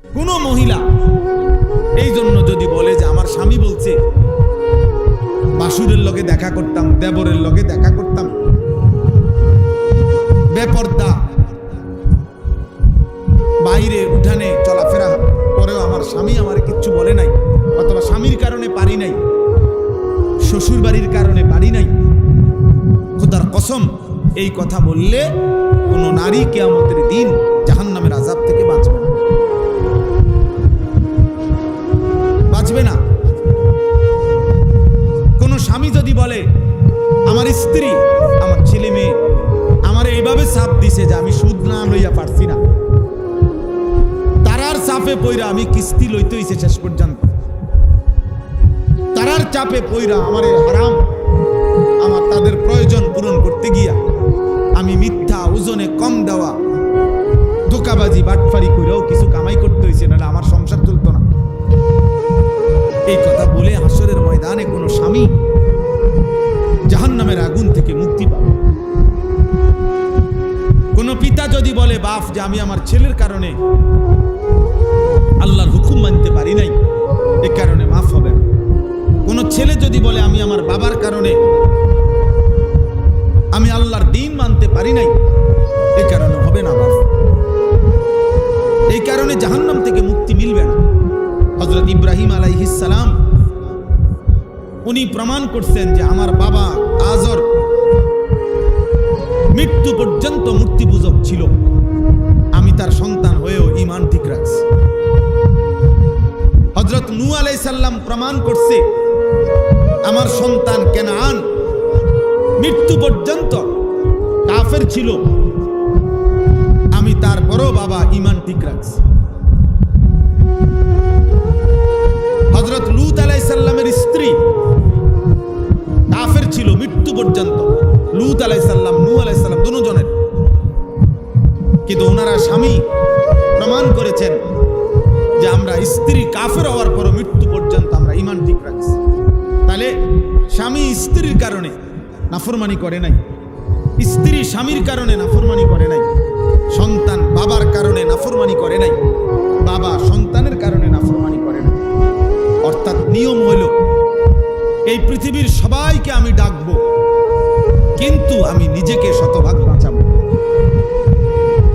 কোনো মহিলা এই জন্য যদি বলে যে আমার স্বামী বলছে বাসুরের লগে দেখা করতাম, দেবরের লগে দেখা করতাম, বেপর্দা, বাইরে উঠানে চলাফেরা পরেও আমার স্বামী আমার কিচ্ছু বলে নাই, অথবা স্বামীর কারণে পারি নাই, শ্বশুর বাড়ির কারণে পারি নাই, খোদার কসম, এই কথা বললে কোন নারী কিয়ামতের দিন জাহান্নামের আযাব থেকে বাঁচবে না, বাঁচবে না। কোন স্বামী যদি বলে আমার স্ত্রী, আমার ছেলে মেয়ে আমার এইভাবে চাপ দিছে যে আমি সুদ না লইয়া পারছি না, তারার চাপে পইরা আমি কিস্তি লইতে হইছে শেষ পর্যন্ত, তারার চাপে পইরা আমার হারাম, আমার তাদের প্রয়োজন পূরণ করতে গিয়া আমি মিথ্যা, ওজনে কম দেওয়া, ধোকাবাজি, বাটফারি করেও কিছু কামাই করতে হয়েছে, নাহলে আমার সংসার চলতো না। এই কথা বলে হাসরের ময়দানে কোনো স্বামী জাহান্নামের আগুন থেকে মুক্তি পাবে। কোন পিতা যদি বলে বাপ যে আমি আমার ছেলের কারণে আল্লাহর হুকুম মানতে পারি নাই, এ কারণে মাফ হবে না। কোন ছেলে যদি বলে আমি আমার বাবার কারণে আমি আল্লাহর দ্বীন মানতে পারি নাই, এই কারণে হবে না বাপ, এই কারণে জাহান্নাম থেকে মুক্তি মিলবে না। হযরত ইব্রাহিম আলাইহিস সালাম উনি প্রমাণ করছেন যে আমার বাবা আজর মৃত্যু পর্যন্ত মূর্তি পূজক ছিল, আমি তার সন্তান হয়েও ঈমান ঠিক রাখছি। হযরত নূহ আলাইহিস সালাম প্রমাণ করছে আমার সন্তান কেনান মৃত্যু পর্যন্ত কাফের ছিল, আমি তার বড় বাবা ঈমান ঠিক রাখছি। হযরত লূত আলাইহিস সালামের স্ত্রী কাফের ছিল মৃত্যু পর্যন্ত, লূত আলাইহিস সালাম, নূহ আলাইহিস সালাম দুজনের, কিন্তু ওনারা স্বামী প্রমাণ করেছেন যে আমরা স্ত্রী কাফের হওয়ার পর মৃত্যু পর্যন্ত আমরা ঈমান ঠিক রাখছি। তাহলে স্বামী স্ত্রীর কারণে নাফরমানি করে নাই, স্ত্রী স্বামীর কারণে নাফরমানি করে নাই, সন্তান বাবার কারণে নাফরমানি করে নাই, বাবা সন্তানের কারণে নাফরমানি করে নাই। অর্থাৎ নিয়ম হইল এই পৃথিবীর সবাইকে আমি ডাকবো, কিন্তু আমি নিজেকে শতভাগ বাঁচাবো।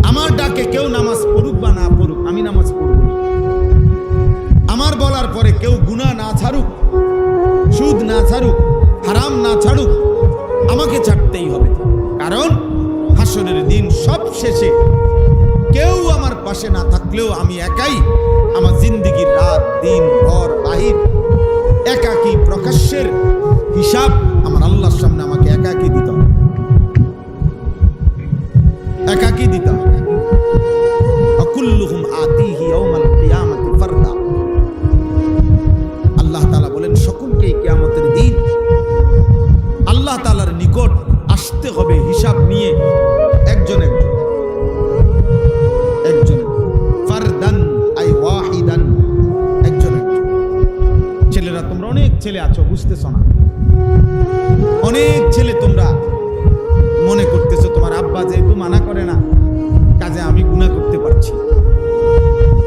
আমার ডাকে কেউ নামাজ পড়ুক বা না পড়ুক, আমি নামাজ পড়ব। আমার বলার পরে কেউ গুনাহ না ছাড়ুক, সুদ না ছাড়ুক, হারাম না ছাড়ুক, আমাকে ছাড়তেই হবে। কারণ হাসরের দিন সব শেষে কেউ আমার পাশে না থাকলেও আমি একাই আমার জিন্দেগির রাত দিন ঘর বাহির একাকী প্রকাশ্যের হিসাব আমার আল্লাহর সামনে আমাকে একাকী দিতে হবে, একাকী দিতে হবে। আকুল্লুহুম আতিহি ইয়াউমাল কিয়ামাতি ফারদা, আল্লাহ তাআলা বলেন সকলকেই কিয়ামতের দিন আল্লাহ তাআলার নিকট আসতে হবে হিসাব নিয়ে, একজন একজন, একজন ফারদান আই ওয়াহিদান, একজন একজন। ছেলেরা তোমরা অনেক ছেলে আছো, বুঝতেছো না, অনেক ছেলে তোমরা মনে করতেছো তোমার আব্বা যেহেতু মানা করে না কাজে আমি গুনাহ করতে পারছি,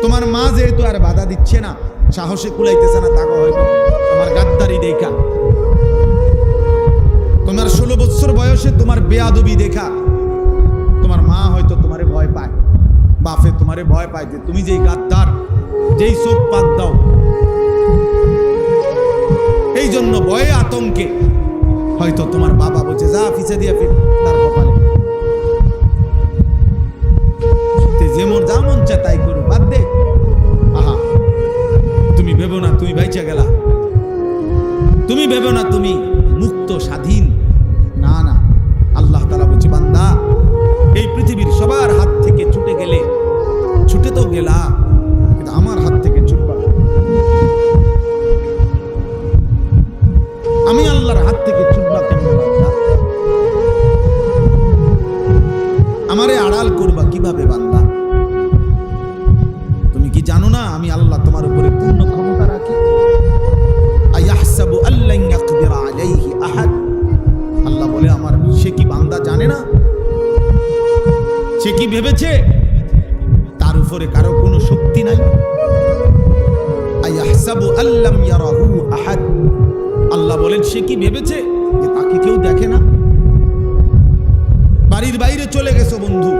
তোমার মা যেহেতু আর বাধা দিচ্ছে না, সাহসে কুলাইতেছে না, তাকে হয়তো তোমার গাদ্দারি দেখা, তোমার 16 বছর বয়সে তোমার বেয়াদবি দেখা তোমার মা হয়তো তোমারে ভয় পায়, বাপে তোমারে ভয় পায় যে তুমি যেই গাদ্দার, যেই চোখ পাত দাও, এই জন্য ভয়ে আতঙ্কে হয়তো তোমার বাবা বলছে যা ফিসে দিয়ে ফির তার কপালে, যে মোর যা মন চায় তাই করো, বাদ দে। আহা, তুমি ভেবো না তুমি বাইচা গেলা, তুমি ভেবো না তুমি মুক্ত স্বাধীন, না না। আল্লাহ তাআলা বলছে বান্দা এই পৃথিবীর সবার হাত থেকে ছুটে গেলে, ছুটে তো গেলা, কিন্তু আমার হাত থেকে ছুটবা, আমি আল্লাহর হাত থেকে ছুটবা কেমন বান্দা, আমারে আড়াল করবা কিভাবে বান্দা? তুমি কি জানো না আমি আল্লাহ তোমার উপরে পূর্ণ ক্ষমতা রাখি? আয়াহসাবু আল্লান ইয়াকদিরা আলাইহি আহাদ, আল্লাহ বলে আমার সে কি বান্দা জানে না, সে কি ভেবেছে তার উপরে কারো কোনো শক্তি নাই? আল্লাম ইয়ারাহু আহাদ, আল্লাহ বলেন সে কি ভেবেছে যে তাকে কেউ দেখে না? বাড়ির বাইরে চলে গেছো বন্ধু,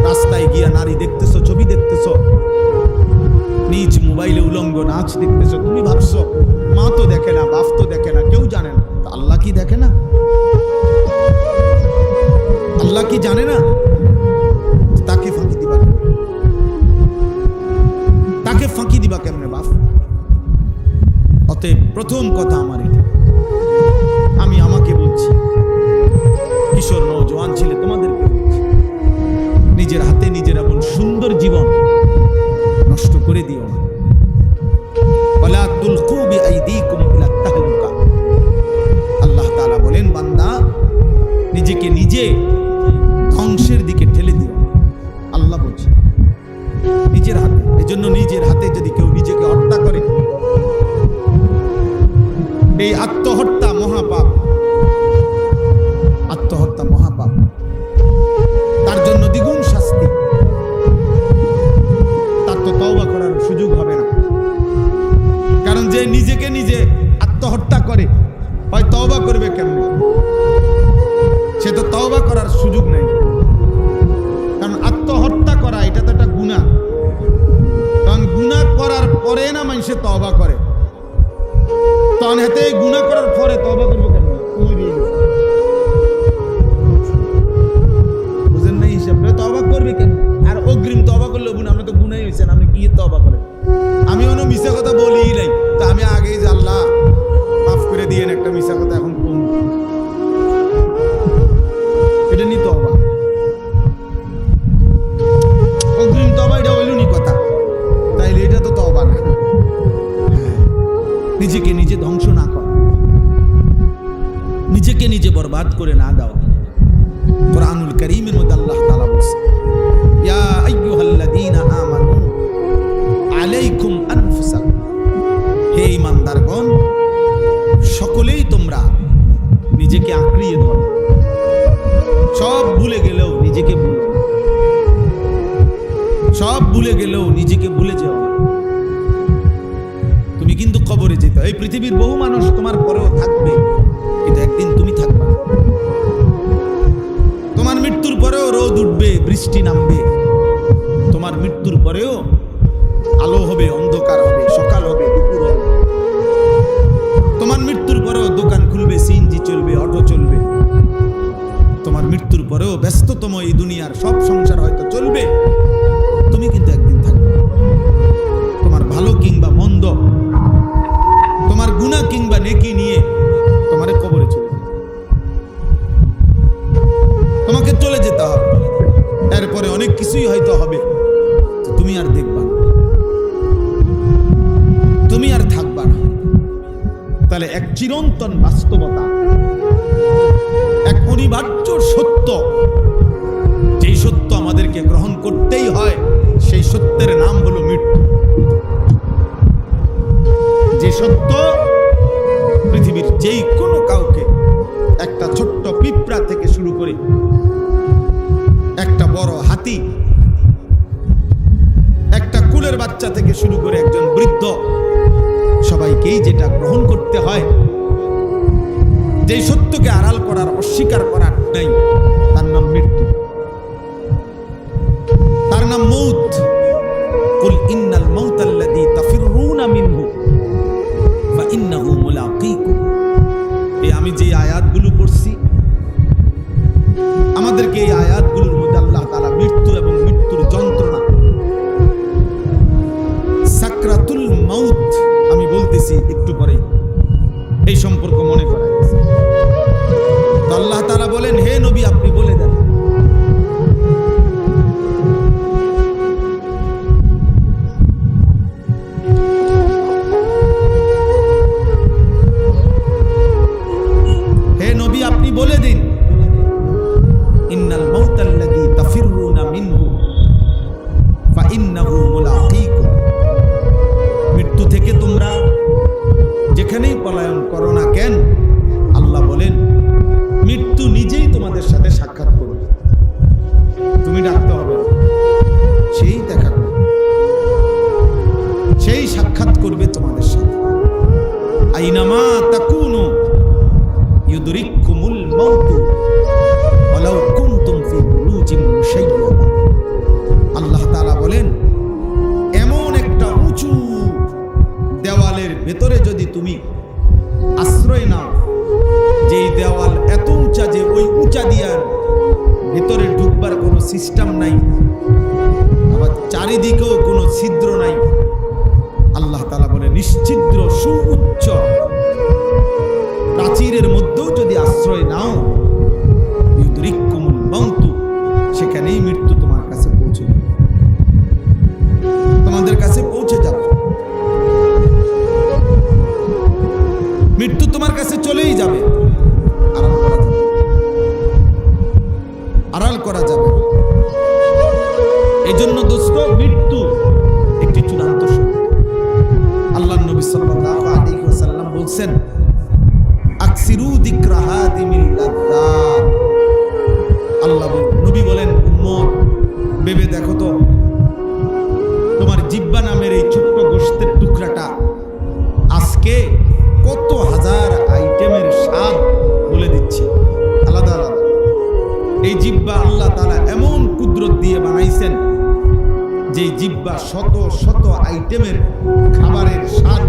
রাস্তায় গিয়া নারী দেখতেছো, ছবি দেখতেছো, নিজ মোবাইলে উলঙ্গ নাচ দেখতেছো, তুমি ভাবছো মা তো দেখে না, বাপ তো দেখে না, কেউ জানে না। আল্লাহ কি দেখে না? আল্লাহ কি জানে না? তাকে ফাঁকি দিবা কেমনে? তাকে ফাঁকি দিবা কেমনে বাপ? অতএব প্রথম কথা আমার এটা, আমি আমাকে বলছি, কিশোর নওজোয়ান ছেলে তোমাদেরকে বলছি, নিজের হাতে নিজের এমন সুন্দর জীবন নষ্ট করে দিও না। ওয়ালা তুলকু বিআইদিকুম ইলা তাহলুকা, আল্লাহ তাআলা বলেন বান্দা নিজেকে নিজে ধ্বংসের দিকে ঠেলে দিও। আল্লাহ বলছে নিজের হাতে। এজন্য নিজের হাতে যদি কেউ নিজেকে হত্যা করে, এই আত্মহত্যা মহাপাপ, আত্মহত্যা মহাপাপ, তার জন্য দ্বিগুণ শাস্তি, তার তো তওবা করার সুযোগ হবে না। কারণ যে নিজেকে নিজে আত্মহত্যা করে, হয় তওবা করবে কেমনে? সে তো তওবা করার সুযোগ নেই। কারণ আত্মহত্যা করা এটা তো একটা গুনাহ। কারণ গুনাহ করার পরে না মানুষে তওবা করে, তখন হাতে গুনাহ করার পরে তওবা করবে কেন? বুঝেন না হিসাবে? তওবা করবে কেন? আর অগ্রিম তওবা করলে গুনাহ, আপনি তো গুনাহই হইছেন, আপনি কি তওবা করেন? আমি অন্য মিছা কথা বলিই নাই, তা আমি আগেই যে আল্লাহ মাফ করে দিয়েন, একটা মিছা কথা এখন কম, এটা নি তওবা। অগ্রিম তওবা এটা হইল নি কথা, তাইলে এটা তো তওবা না। নিজেকে নিজে ধ্বংস না করা, নিজেকে নিজে বরবাদ করে না দাও। কুরআনুল কারীমের মধ্যে আল্লাহ তাআলা বলেন, ইয়া আইয়ুহাল্লাযীনা আমানু আলাইকুম আনফুসাকুম, হে ঈমানদারগণ সকলেই তোমরা নিজেকে আঁকড়িয়ে ধরো। সব ভুলে গেলেও নিজেকে ভুলো, সব ভুলে গেলেও নিজেকে ভুলে যাও। তুমি কিন্তু কবরে যেতে, এই পৃথিবীর বহু মানুষ তোমার পরেও থাকবে, কিন্তু একদিন তুমি থাকবা। তোমার মৃত্যুর পরেও রোদ উঠবে, বৃষ্টি নামবে, তোমার মৃত্যুর পরেও আলো হবে, অন্ধকার হবে, সকাল হবে, দুপুর হবে। তোমার মৃত্যুর পরেও দোকান খুলবে, সিএনজি চলবে, অটো চলবে। তোমার মৃত্যুর পরেও ব্যস্ততম এই দুনিয়ার সব সংসার হয়তো চলবে, তুমি কিন্তু একদিন থাকবে। তোমার ভালো কিংবা মন্দ, তোমার গুনাহ কিংবা নেকি নিয়ে তোমারে কবরে চলে যাবে, তোমাকে চলে যেতে হবে। এরপরে অনেক কিছুই হয়তো হবে, তুমি আর দেখবা না, তুমি আর থাকবা না। তাহলে এক চিরন্তন বাস্তবতা, এক অনিবার্য সত্য, যেই সত্য আমাদেরকে গ্রহণ করতেই হয়, সেই সত্যের নাম হলো মৃত্যু। যে সত্য পৃথিবীর যেই কোনো কাউকে, একটা ছোট্ট পিঁপড়া থেকে শুরু করে একটা বড় হাতি, একটা কুলের বাচ্চা থেকে শুরু করে একজন বৃদ্ধ, সবাইকেই যেটা গ্রহণ করতে হয়, যেই সত্যকে আড়াল করার, অস্বীকার করার নাই, তার নাম মৃত্যু, তার নাম মউত। কুল ইন্নাল মাউতাল্লাযী তাফিররুনা মিনহু ফাইন্নাহু মুলাকীকুম। এই আমি যে আয়াতগুলো পড়ছি, আমাদেরকে এই আয়াতগুলোর মধ্যে আল্লাহ তাআলা মৃত্যু এবং মৃত্যুর যন্ত্রণা, সাকরাতুল মাউত, আমি বলতেছি একটু পরে এই সম্পর্ক মনে করাই দিয়েছে। তো আল্লাহ তাআলা বলেন, হে নবী আপনি বলে দেন, সেই সাক্ষাৎ করবে তোমাদের সাথে। আইনামা তাকুনু ইউদরিকুমুল মাউতু ওয়ালাউ কুনতুম ফি বুরুজিন মুশাইয়াদা। আল্লাহ তাআলা বলেন, এমন একটা উঁচু দেওয়ালের ভেতরে যদি তুমি আশ্রয় নাও, যেই দেওয়াল এত উঁচা যে ওই উঁচা দিয়ার ভেতরে ঢুকবার কোনো সিস্টেম নাই, আবার চারিদিকেও কোনো ছিদ্র নাই। আল্লাহ তাআলা বলে, নিশ্ছিদ্র সুউচ্চ প্রাচীরের মধ্যেও যদি আশ্রয় নাও, ইউদরিকুমুল মাউতু, সেখানেই মৃত্যু তোমার কাছে পৌঁছে যাবে, তোমাদের কাছে পৌঁছে যাবে। মৃত্যু তোমার কাছে চলেই যাবে, আড়াল করা যাবে। এই জন্য দোস্ত, মৃত্যু একটি চূড়ান্ত সত্য। আল্লাহর নবী সাল্লাল্লাহু আলাইহি ওয়াসাল্লাম বলছেন, আকসিরু যিকরা হাদিমিল লাযযাত। আল্লাহ নবী বলেন, উম্মত ভেবে দেখো তো, তোমার জিহ্বা নামের এই ছোট্ট গোশতের টুকরাটা আজকে কত হাজার আইটেমের স্বাদ বলে দিচ্ছে আলাদা আলাদা। এই জিহ্বা আল্লাহ তাআলা এমন কুদরত দিয়ে বানাইছেন যে জিহ্বা শত শত আইটেমের খাবারের স্বাদ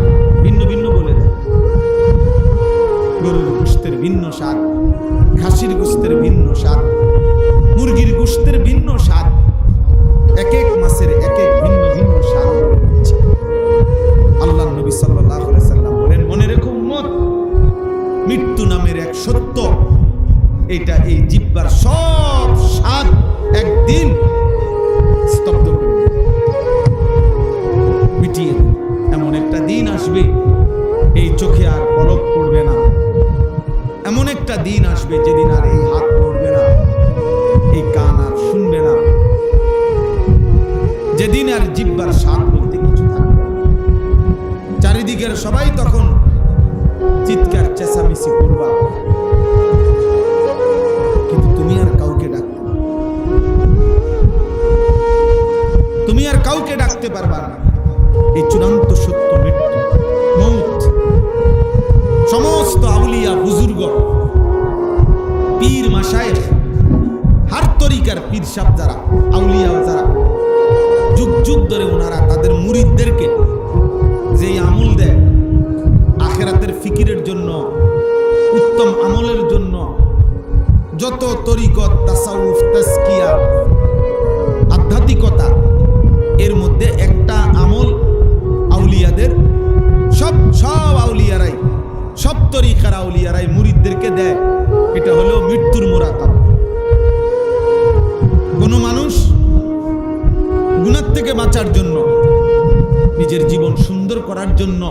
ভিন্ন ভিন্ন বলে দেয়। গরুর গোশতের ভিন্ন স্বাদ, খাসির গোশতের ভিন্ন স্বাদ, মুরগির গোশতের ভিন্ন স্বাদ, এক এক মাছের এক এক ভিন্ন ভিন্ন স্বাদ বলে দিচ্ছে। আল্লাহর নবী সাল্লাল্লাহু আলাইহি ওয়াসাল্লাম বলেন, মনে রেখো উম্মত, মৃত্যু নামের এক সত্য, এটা এই জিহ্বার সব স্বাদ একদিন স্তব্ধ করে মিটিয়ে দেবে। এমন একটা দিন আসবে, এই চোখে আর পলক পড়বে না। এমন একটা দিন আসবে যেদিন আর এই হাত নড়বে না, এই কান আর শুনবে না, যেদিন আর জিহ্বার স্বাদ বলতে কিছু থাকবে না। চারিদিকের সবাই তখন চিৎকার চেঁচামেচি করবা, কিন্তু তুমি আর কাউকে ডাকতে তুমি আর কাউকে ডাকতে পারবা না। এই চূড়ান্ত সত্য মৃত্যু, মৌত। সমস্ত আউলিয়া বুজুর্গ, পীর মাশায়েখ, হার তরিকার পীর সাহেব যারা, আউলিয়া যারা, যুগ যুগ ধরে ওনারা তাদের মুরিদদেরকে যেই আমল দেয় আখিরাতের ফিকিরের জন্য, উত্তম আমলের জন্য, যত তরিকত, তাসাউফ, তাজকিয়া, আধ্যাত্মিকতা, এর মধ্যে একটা আমল আউলিয়াদের, সব আউলিয়ারাই, সব তরিকার আউলিয়ারাই মুরিদদেরকে দেয়, এটা হলো মৃত্যুর মুরাকাবা। কোন মানুষ গুনাহ থেকে বাঁচার জন্য, নিজের জীবন সুন্দর করার জন্য,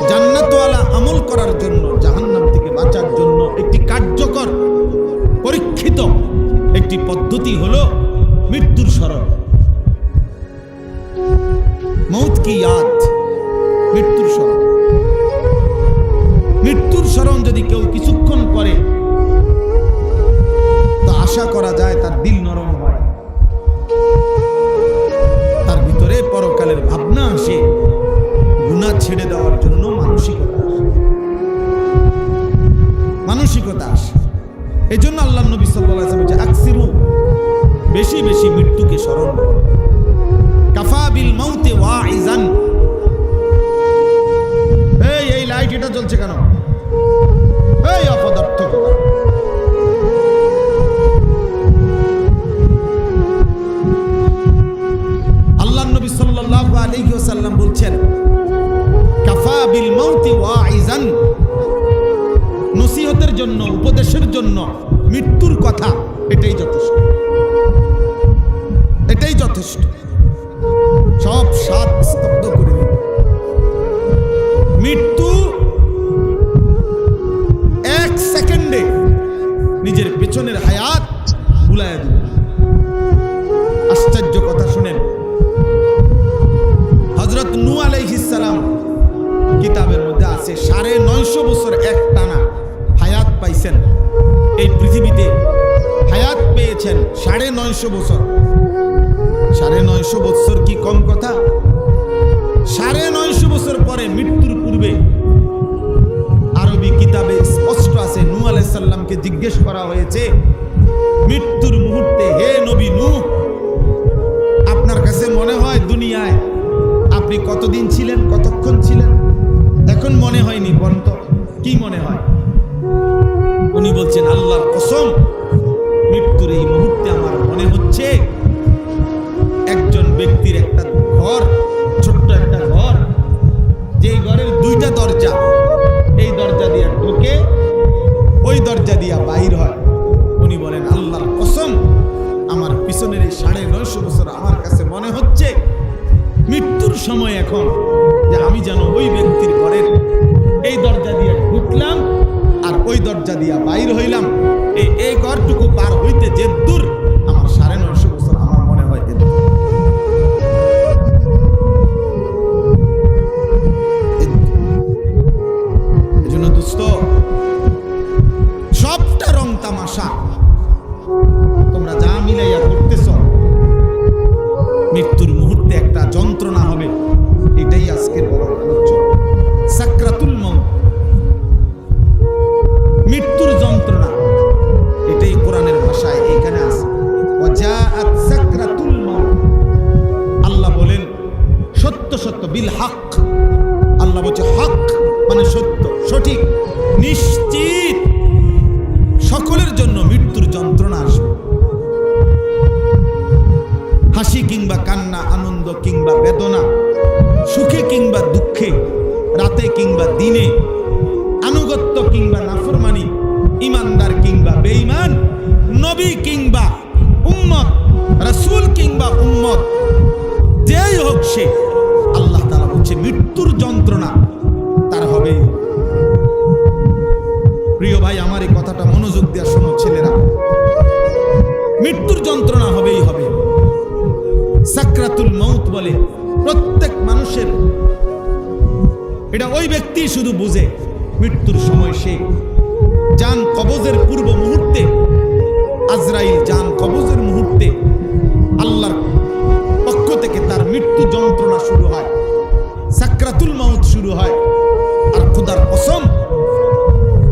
জান্নাতওয়ালা আমল করার জন্য, জাহান্নাম থেকে বাঁচার জন্য একটি কার্যকর পরীক্ষিত একটি পদ্ধতি হলো মৃত্যুর স্মরণ। মৌত কি ইয়াদ, মৃত্যুর স্মরণ। মৃত্যুর স্মরণ যদি কেউ কিছুক্ষণ করে, তো আশা করা যায় তার দিল নরম হয়, তার ভিতরে পরকালের ভাবনা আসে, গুনাহ ছেড়ে দেওয়ার জন্য মানসিকতা আসে। এই জন্য আল্লাহ নবী সাল্লাল্লাহু আলাইহি ওয়াসাল্লাম বলেছেন, আকসিরু, বেশি বেশি মৃত্যুকে স্মরণ করো। কাফা বিল মাউতি ওয়াইজান। এই লাইট এটা জ্বলছে কেন? এই অপদার্থ কথা। আল্লাহ নবী সাল্লাল্লাহু আলাইহি ওয়াসাল্লাম বলছেন, কাফা বিল মাউতি ওয়াইজান, নসিহতের জন্য, উপদেশের জন্য মৃত্যুর কথা এটাই যথেষ্ট, এটাই যথেষ্ট। সব স্বাদ স্তব্ধ করে দিবে। মৃত্যু এক সেকেন্ডে নিজের পেছনের হায়াত ভুলাইয়া দিবে। আশ্চর্য কথা শুনেন, হযরত নূহ আলাইহিস সালাম কিতাবের মধ্যে আছে 950 বছর এক টানা হায়াত পাইছেন। এই পৃথিবীতে হায়াত পেয়েছেন 950 বছর। 950 বছর কি কম কথা? মৃত্যুর মুহূর্তে, হে নবী নূহ, আপনার কাছে মনে হয় দুনিয়ায় আপনি কতদিন ছিলেন, কতক্ষণ ছিলেন? এখন মনে হয়নি, বন্ত কি মনে হয়? উনি বলছেন, আল্লাহর কসম, মৃত্যুর এই মুহূর্তে আমার মনে হচ্ছে একজন ব্যক্তির একটা ঘর, ছোট্ট একটা ঘর, যেই ঘরের দুইটা দরজা, এই দরজা দিয়ে ঢোকে, ওই দরজা দিয়া বাইর হয়। উনি বলেন, আল্লাহর কসম, আমার পিছনের এই 950 বছর আমার কাছে মনে হচ্ছে মৃত্যুর সময় এখন, যে আমি যেন ওই ব্যক্তির ঘরের এই দরজা দিয়ে ঢুকলাম আর ওই দরজা দিয়া বাইর হইলাম। এই ঘরটুকু পার হইতে যে দূর, আমার 950 বছর আমার মনে হয় এ দূর। এজন্য দোস্ত, সবটা রং তামাশা, তোমরা যা মিলাইয়া করতেছ, মৃত্যুর মুহূর্তে একটা যন্ত্রণা হবে। এটাই আজকের বড় আলোচ্য, সাকরাতুল মউত, মৃত্যুর যন্ত্রণা। এটাই কোরআনের ভাষায় এখানে আছে, ওয়াজাআত সাকরাতুল মউত। আল্লাহ বলেন সত্য সত্য, বিল হক। আল্লাহ বলছে হক মানে সত্য, সঠিক, নিশ্চিত সকলের জন্য মৃত্যুর যন্ত্রণা আসবে। হাসি কিংবা কান্না, আনন্দ কিংবা বেদনা, সুখে কিংবা দুঃখে, রাতে কিংবা দিনে, আনুগত্য কিংবা নাফরমানি, ইমানদার কিংবা বেঈমান, নবী কিংবা উম্মত, রাসূল কিংবা উম্মত, যেই হোক সে, আল্লাহ তাআলা বলছে মৃত্যুর যন্ত্রণা তার হবেই। প্রিয় ভাই, আমার এই কথাটা মনোযোগ দিয়ে শোনো ছেলেরা, মৃত্যুর যন্ত্রণা হবেই হবে। সাকরাতুল মউত বলে প্রত্যেক মানুষের, এটা ওই ব্যক্তি শুধু বুঝে মৃত্যুর সময়। সে জান কবজের পূর্ব মুহূর্তে, আজরাইল জান কবজের মুহূর্তে আল্লাহর পক্ষ থেকে তার মৃত্যু যন্ত্রণা শুরু হয়, সাকরাতুল মউত শুরু হয়। আর খোদার কসম,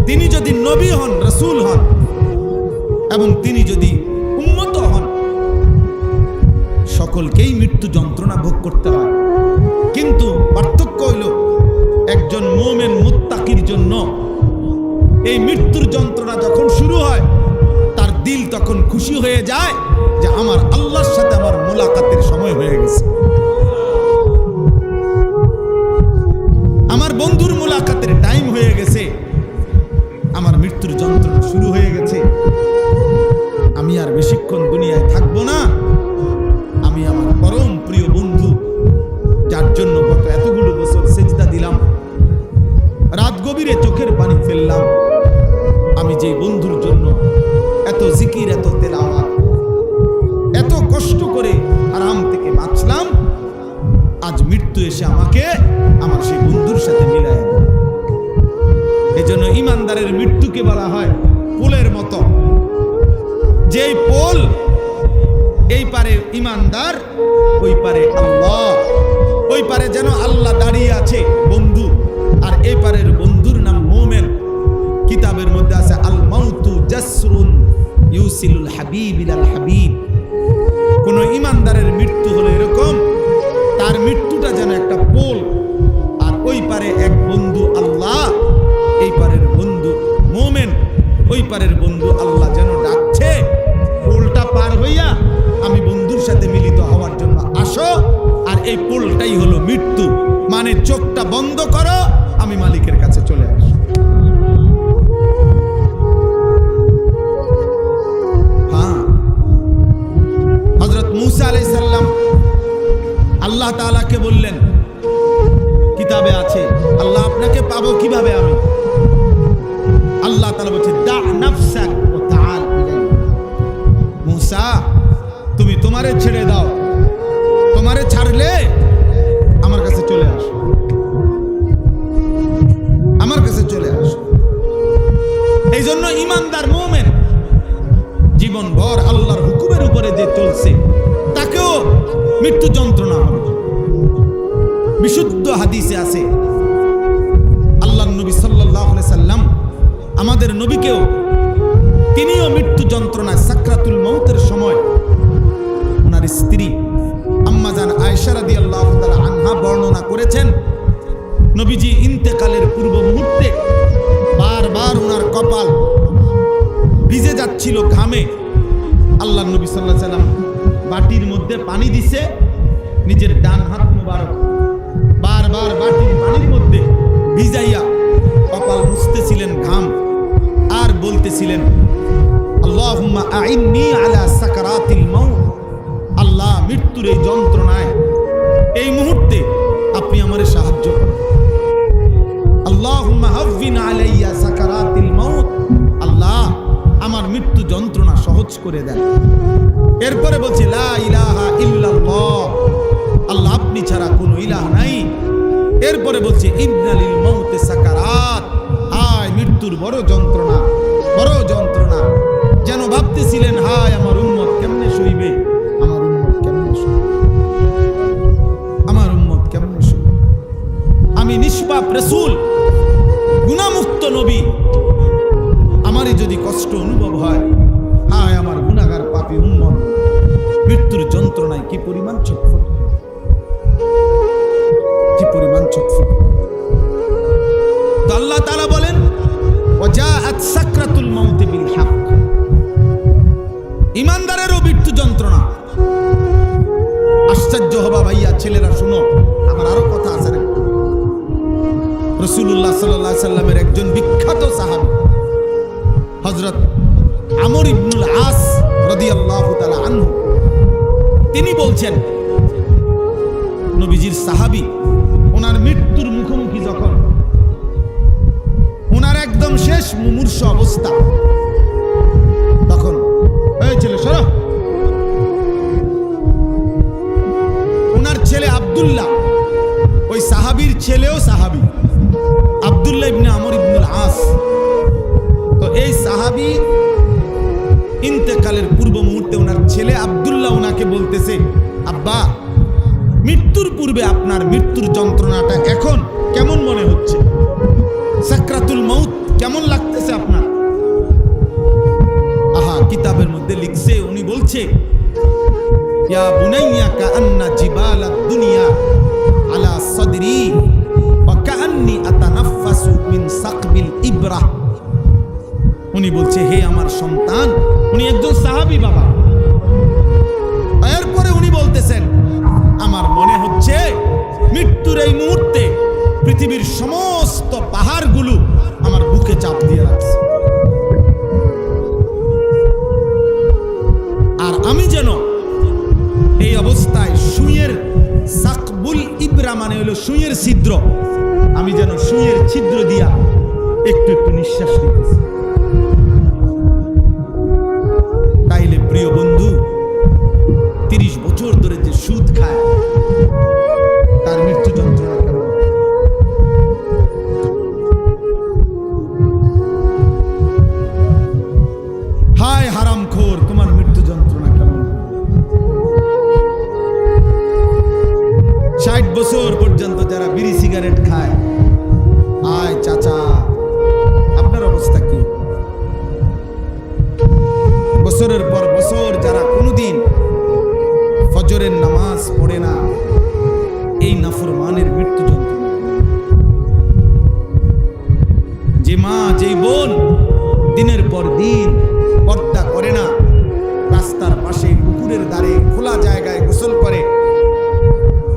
তিনি যদি নবী হন, রাসূল হন, এবং তিনি যদি উম্মত হন, সকলকেই মৃত্যু যন্ত্রণা ভোগ করতে হয়। কিন্তু পার্থক্য হইল, একজন মুমিন মুত্তাকির জন্য এই মৃত্যুর যন্ত্রণা যখন শুরু হয়, তার দিল তখন খুশি হয়ে যায় যে আমার আল্লাহর সাথে আমার মোলাকাতের সময় হয়ে গেছে, আমার বন্ধুর মোলাকাতের টাইম হয়ে গেছে, আমার মৃত্যুর যন্ত্রণা শুরু হয়ে গেছে, আমি আর বেশিক্ষণ দুনিয়ায় থাকবো না। আমি আমার পরম প্রিয় বন্ধু, যার জন্য গত এতগুলো বছর সেজদা দিলাম, রাত গভীরে চোখের পানি ফেললাম, আমি যে বন্ধুর জন্য এত জিকির, এত তেলাওয়াত, এত কষ্ট করে আরাম থেকে বাঁচলাম, আজ মৃত্যু এসে আমাকে আমার সেই বন্ধুর সাথে মিলায় দেয়। এজন্য ইমানদারের মৃত্যুকে বলা হয় পোলের মতো। যেই পোল, এই পারে ইমানদার, ওই পারে আল্লাহ, ওই পারে যেন আল্লাহ দাঁড়িয়ে আছে বন্ধু, আর এই পারের বন্ধুর নাম মুমিন। কিতাবের মধ্যে আছে আল মাউতু জাসরুন ইউসিলুল হাবিব ইলাল হাবিব। কোন ইমানদারের মৃত্যু হলো এরকম, তার মৃত্যুটা যেন একটা পোল, আর ওই পারে এক বন্ধু আল্লাহ, এই পারের বন্ধু মুমিন, ওই পারের বন্ধু আল্লাহ যেন ডাকছে, পোলটা পার হইয়া আমি বন্ধুর সাথে মিলিত হওয়ার জন্য আসো। আর এই পোলটাই হলো মৃত্যু, মানে চোখটা বন্ধ করো, আমি মালিকের কাছে চলে আসি। হ্যাঁ, হযরত মূসা আলাইহিস সালাম আল্লাহ তাআলাকে বললেন, কিতাবে আছে, আল্লাহ আপনাকে পাবো কিভাবে আমি? আল্লাহ তাআলা বলছে, দা নাফসাক ওয়া তাআল ইলাইহি। মূসা, তুমি তোমারে ছেড়ে দাও, তোমারে ছাড়লে আমার কাছে চলে আসো, আমার কাছে চলে আসো। এই জন্য ইমানদার মুমিন জীবনভর আল্লাহর হুকুমের উপরে যে চলছে, তাকেও মৃত্যু যন্ত্রণা হবে। বিশুদ্ধ হাদিসে আছে, আল্লাহর নবী সাল্লাল্লাহু আলাইহি সাল্লাম আমাদের নবীকেও তিনিও মৃত্যু যন্ত্রণায় সাকরাতুল মউতের সময় ওনার স্ত্রী আম্মাজান আয়েশা রাদিয়াল্লাহু তাআলা আনহা বর্ণনা করেছেন, নবীজি ইন্তেকালের পূর্ব মুহূর্তে বারবার ওনার কপাল ভিজে যাচ্ছিল ঘামে। আল্লাহ নবী সাল্লাল্লাহু আলাইহি সাল্লাম বাটির মধ্যে পানি দিছে, নিজের ডান হাত মুবারক বারবার বাটির পানির মধ্যে ভিজাইয়া কপাল মুছতেছিলেন ঘাম, আর বলতেছিলেন আল্লাহুম্মা আইন্নি আলা সাকারাতিল মাউত, আল্লাহ মৃত্যুর এই যন্ত্রণায় এই মুহূর্তে আপনি আমারে সাহায্য করুন। আল্লাহুম্মা হাవ్বিন আলাইয়া সাকারাতিল মাউত, আল্লাহ আমার মৃত্যু যন্ত্রণা সহজ করে দেন। এরপরে বলছে লা ইলাহা ইল্লাল্লাহ, আল্লাহ আপনি ছাড়া কোনো ইলাহ নাই। এরপরে বলছে ইন্নালিল মাউতে সাকারাত, হায় মৃত্যুর বড় যন্ত্রণা, বড় যন্ত্রণা। যেন ভাবতেছিলেন হায় আমার উম্মত কেমনে সইবে, আমার উম্মত কেমনে সইবে, আমার উম্মত কেমনে সইবে। আমি নিষ্পাপ রাসূল, গুনাহমুক্ত নবী, আমারই যদি কষ্ট অনুভব হয়, হায় আমার গুনাহগার পাপী উম্মত মৃত্যুর যন্ত্রণায় কি পরিমাণ ছটফট, কি পরিমাণ ছটফট। তো আল্লাহ তাআলা বলেন ওয়াজাআত সাকরাতুল মাউত বিল হক, ইমানদারেরও মৃত্যু যন্ত্রণা। আশ্চর্য হবা ভাইয়া, ছেলেরা শুনো, আমার আরো কথা আছে। রাসূলুল্লাহ সাল্লাল্লাহু আলাইহি সাল্লামের একজন বিখ্যাত সাহাবী হযরত আমর ইবনুল আস রাদিয়াল্লাহু তাআলা আনহু, তিনি বলছেন নবীজির সাহাবী ওনার মৃত্যুর মুখোমুখি যখন, ওনার একদম শেষ মুমূর্ষ অবস্থা, তখন এই ছেলে সরো, ওনার ছেলে আব্দুল্লাহ, ওই সাহাবীর ছেলেও সাহাবী আব্দুল্লাহ ইবনে আমর ইবনুল আস। তো এই সাহাবী ইন্তেকালের পূর্ব মুহূর্তে ওনার ছেলে আব্দুল্লাহ ওনাকে বলতেছে, আব্বা মৃত্যুর পূর্বে আপনার মৃত্যুর যন্ত্রণাটা এখন কেমন মনে হচ্ছে, সাকরাতুল মাউত কেমন লাগতেছে আপনার? আহা, কিতাবের মধ্যে লিখছে, উনি বলছে ইয়া বুনাইয়া কাআন্না জিবালাদ দুনিয়া আলা সাদরি ওয়া কাআন্নি আতানাফাসু মিন সাকবিল ইবরা। উনি বলছে হে আমার সন্তান, উনি একজন সাহাবী বাবা। এরপরে উনি বলতেছেন আমার মনে হচ্ছে মৃত্যুর এই মুহূর্তে পৃথিবীর সমস্ত পাহাড়গুলো আমার বুকে চাপ দিয়ে রাখছে, আর আমি যেন এই অবস্থায় সুইয়ের সাকবুল ইবরা মানে হলো সুইয়ের ছিদ্র, আমি যেন সুইয়ের ছিদ্র দিয়া একটু একটু নিঃশ্বাস নিতেছি। তাইলে প্রিয় বন্ধু, 30 বছর ধরে যে সুদ খায় তার মৃত্যু যন্ত্রণা কেমন? হায় হারামখোর, তোমার মৃত্যু যন্ত্রণা কেমন? 60 বছর পর্যন্ত যারা বিড়ি সিগারেট খায়, আয় চাচা আপনার অবস্থা কি? বছরের পর বছর যারা কোনোদিন ফজরের নামাজ পড়ে না, এই নাফরমানের মৃত্যু যন্ত্রণা। যে মা, যে বোন দিনের পর দিন পর্দা করে না, রাস্তার পাশে পুকুরের ধারে খোলা জায়গায় গোসল করে,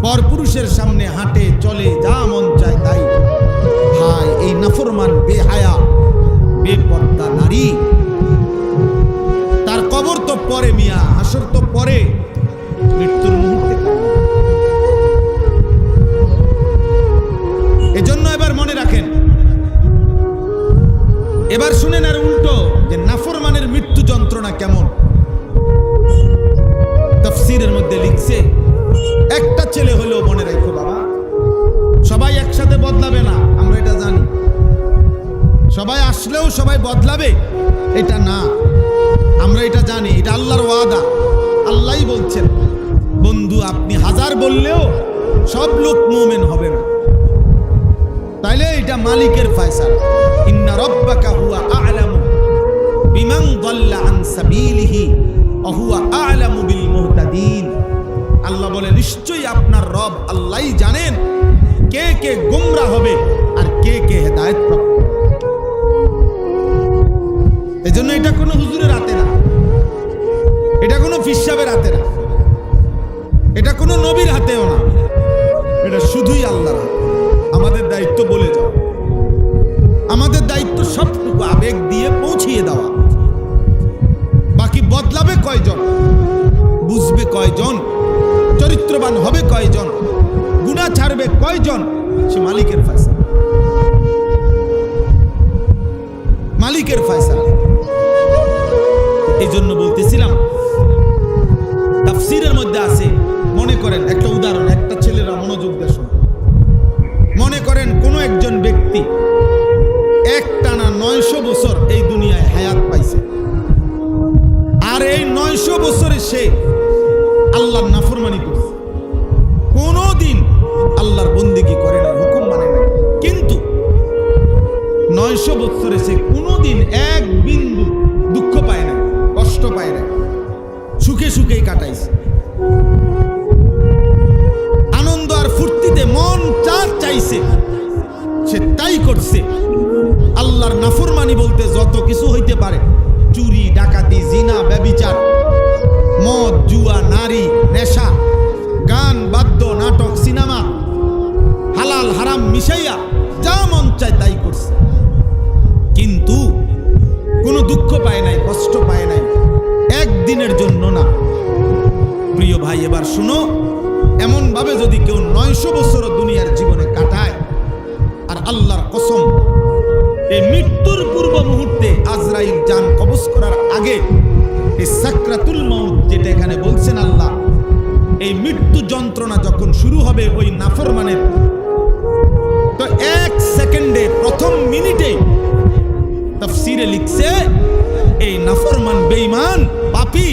পরপুরুষের সামনে হাঁটে চলে, যা মন চায় তাই, হায় এই নাফরমান বেহায়া বেপর্দা নারী, তার কবর তো পরে মিয়া, হাসর তো পরে, মৃত্যুর মুহূর্তে। এজন্য এবার মনে রাখেন, এবার শুনেন আর উল্টো যে নাফরমানের মৃত্যু যন্ত্রণা কেমন। তাফসীরের মধ্যে লিখছে, একটা ছেলে হলেও মনে রাখো বাবা, সবাই একসাথে বদলাবে না, আমরা এটা জানি। সবাই আসলেও সবাই বদলাবে এটা না, আমরা এটা জানি। এটা আল্লাহর ওয়াদা, আল্লাহই বলছেন বন্ধু আপনি হাজার বললেও সব লোক মুমিন হবে না, তাইলে এটা মালিকের ফয়সালা। ইন্না রাব্বাকা হুয়া আ'লামু বিমান দাল্লা আন সাবিলিহি ওয়া হুয়া আ'লামু বিল মুহতাদিন। আল্লাহ বলে নিশ্চয়ই আপনার রব আল্লাহই জানেন কে কে গোমরা হবে আর কে কে হেদায়েত পাবে। এজন্য এটা কোনো হুজুরের হাতে না, এটা কোনো ফিসাবের হাতে না, এটা কোনো নবীর হাতেও না, এটা শুধুই আল্লাহর হাতে। আমাদের দায়িত্ব বলে যাও, আমাদের দায়িত্ব সবটুকু আবেগ দিয়ে পৌঁছিয়ে দেওয়া। বাকি বদলাবে কয়জন, বুঝবে কয়জন, চরিত্রবান হবে কয়জন, গুনাহ ছাড়বে কয়জন, সে মালিকের ফয়সালা, মালিকের ফয়সালা। এই জন্য বলতেছিলাম তাফসীরের মধ্যে আছে, মনে করেন একটা উদাহরণ, একটা ছেলেরা মনোযোগ দিয়ে শোনো। মনে করেন কোন একজন ব্যক্তি একটানা 900 বছর এই দুনিয়ায় হায়াত পাইছে, আর এই 900 বছরে সে আল্লাহর নাফরমানি করছে, কোনদিন আল্লাহর বন্দেগী করে না, হুকুম মানে না, কিন্তু 900 বছরে সে কোনদিন এক বিন্দু দুঃখ পায় না, কষ্ট পায় না, সুখে সুখেই কাটাইছে। আনন্দ আর ফুর্তিতে মন চাইছে সে তাই করছে। আল্লাহর নাফরমানি বলতে যত কিছু হইতে পারে, চুরি, ডাকাতি, জিনা, ব্যভিচার, মদ, জুয়া, নারী, নেশা, গান, বাদ্য, নাটক, সিনেমা, হালাল হারাম মিশাইয়া যা মন চায় তাই করছে, কিন্তু কোনো দুঃখ পায় নাই, কষ্ট পায় নাই, একদিনের জন্য না। প্রিয় ভাই, এবার শুনো, এমন ভাবে যদি কেউ 900 বছর দুনিয়ার জীবনে কাটায়, আর আল্লাহর কসম এই মৃত্যুর পূর্ব মুহূর্তে আজরাইল জান কবজ করার আগে এই সাকরাতুল মাউত যেটা এখানে বলছেন আল্লাহ, এই মৃত্যু যন্ত্রণা যখন শুরু হবে ওই নাফরমানের, তো 1 সেকেন্ডে, প্রথম মিনিটে তাফসীরে লিখছে এই নাফরমান, বেঈমান, পাপী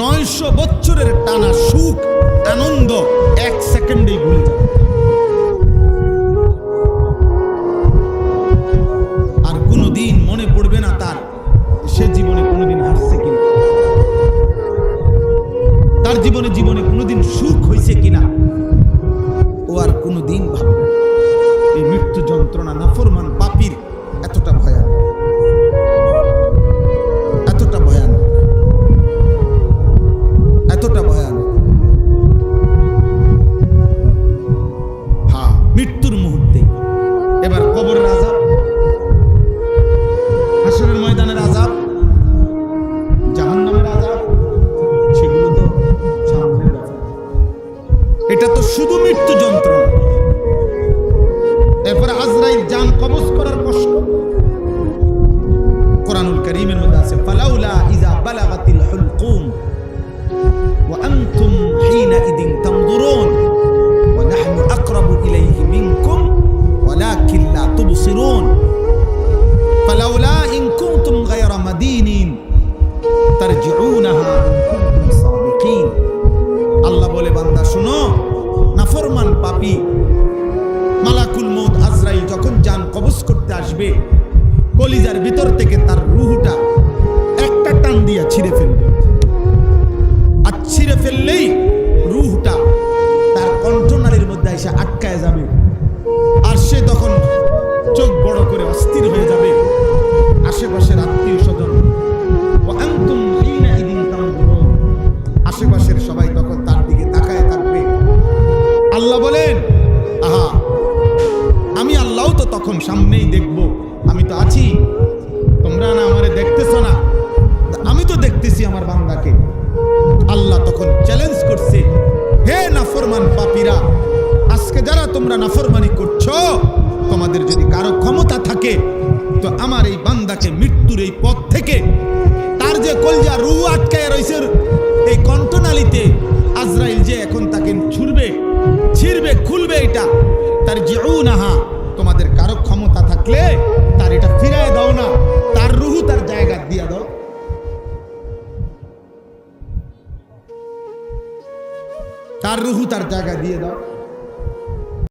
900 বছরের টানা সুখ আনন্দ 1 সেকেন্ডেই ভুলে যাবে, আর কোনোদিন মনে পড়বে না তার সে জীবনে কোনোদিন হাসছে কিনা, তার জীবনে কোনোদিন সুখ হয়েছে কিনা, ও আর কোনোদিন ভাববে না। এই মৃত্যু যন্ত্রণা নাফরমান পাপীর এতটা ভয়ানক, এতটা ভয়ানক, এতটা ভয়ানক। হ্যাঁ, মৃত্যুর মুহূর্তে। এবার কবরের আযাব, হাসরের ময়দানের আযাব, জাহান্নামের আযাব, সেগুলো তো সামনের ব্যাপার। এটা তো শুধু মৃত্যু যন্ত্রণা। এরপরে আজরাইল জান কবজ করার কষ্ট। কোরআনুল কারীমের মধ্যে আছে, ফালাউলা ইযা বালাগাতিল হুলকুম ওয়া আনতুম হিনাইদিন তানজুরুন ওয়া নাহনু আকরাবু ইলাইহি মিনকুম ওয়ালাকিন লা তুবসিরুন ফালাউলা ইন কুনতুম গায়রা মাদিনিন তারজিউনাহা ইন কুনতুম সাদিকিন। আল্লাহ বলে, বান্দা শুনো, নাফরমান পাপী মালাকুল মউত আজরাইল যখন জান কবজ করতে আসবে, কলিজার ভিতর থেকে তার রূহটা একটা টান দিয়া ছিঁড়ে ফেলবে, আর ছিঁড়ে ফেললেই রূহটা তার কণ্ঠনালীর মধ্যে এসে আটকায় যাবে, আর সে তখন চোখ বড় করে অস্থির হয়ে যাবে। আশেপাশের আত্মীয় স্বজন, আশেপাশের সবাই তখন তার দিকে তাকায় থাকবে। আল্লাহ বলেন, আহা, আমি আল্লাহ তো তখন সামনেই দেখব, আমি তো আছি, তোমরা না আমারে দেখতেছ না, আমি তো দেখতেছি আমার বান্দাকে। আল্লাহ তখন চ্যালেঞ্জ করছে, হে নাফরমান পাপীরা, আজকে যারা তোমরা নাফরমানি করছো, তোমাদের যদি কারো ক্ষমতা থাকে তো আমার এই বান্দাকে মৃত্যুর এই পথ থেকে, তার যে কলজা রূহ আটকায় রয়েছে এই কণ্ঠনালীতে, আজরাইল যে এখন তাকে ছিঁড়বে, খুলবে, এটা তার জিউনাহা, তোমাদের কারো ক্ষমতা থাকলে তার এটা ফিরায় দাও না, তার রূহ তার জায়গা দিয়া দাও। তার রূহ তার জায়গা দিয়ে দাও।